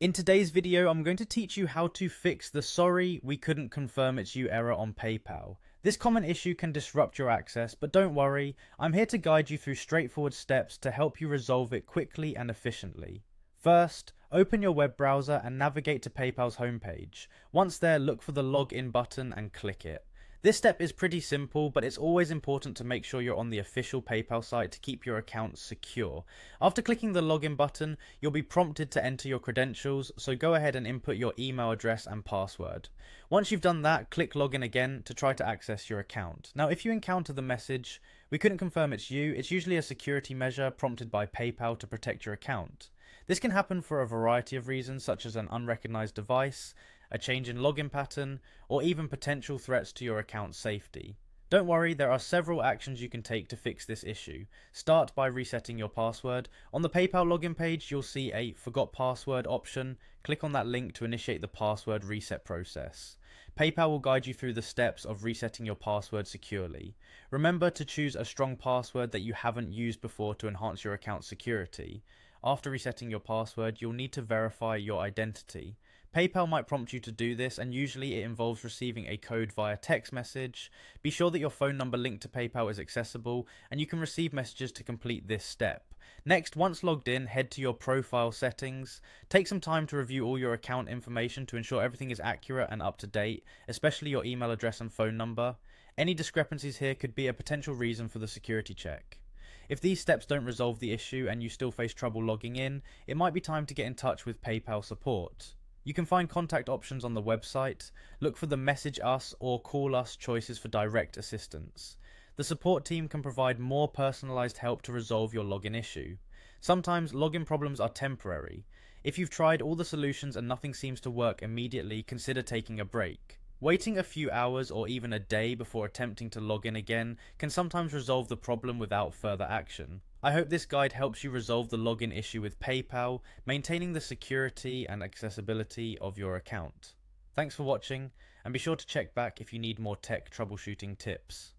In today's video, I'm going to teach you how to fix the "sorry, we couldn't confirm it's you" error on PayPal. This common issue can disrupt your access, but don't worry, I'm here to guide you through straightforward steps to help you resolve it quickly and efficiently. First, open your web browser and navigate to PayPal's homepage. Once there, look for the login button and click it. This step is pretty simple, but it's always important to make sure you're on the official PayPal site to keep your account secure. After clicking the login button, you'll be prompted to enter your credentials, so go ahead and input your email address and password. Once you've done that, click login again to try to access your account. Now, if you encounter the message, "We couldn't confirm it's you," it's usually a security measure prompted by PayPal to protect your account. This can happen for a variety of reasons, such as an unrecognized device, a change in login pattern, or even potential threats to your account's safety. Don't worry, there are several actions you can take to fix this issue. Start by resetting your password. On the PayPal login page, you'll see a "Forgot Password" option. Click on that link to initiate the password reset process. PayPal will guide you through the steps of resetting your password securely. Remember to choose a strong password that you haven't used before to enhance your account's security. After resetting your password, you'll need to verify your identity. PayPal might prompt you to do this, and usually it involves receiving a code via text message. Be sure that your phone number linked to PayPal is accessible, and you can receive messages to complete this step. Next, once logged in, head to your profile settings. Take some time to review all your account information to ensure everything is accurate and up to date, especially your email address and phone number. Any discrepancies here could be a potential reason for the security check. If these steps don't resolve the issue and you still face trouble logging in, it might be time to get in touch with PayPal support. You can find contact options on the website. Look for the "Message Us" or "Call Us" choices for direct assistance. The support team can provide more personalized help to resolve your login issue. Sometimes login problems are temporary. If you've tried all the solutions and nothing seems to work immediately, consider taking a break. Waiting a few hours or even a day before attempting to log in again can sometimes resolve the problem without further action. I hope this guide helps you resolve the login issue with PayPal, maintaining the security and accessibility of your account. Thanks for watching, and be sure to check back if you need more tech troubleshooting tips.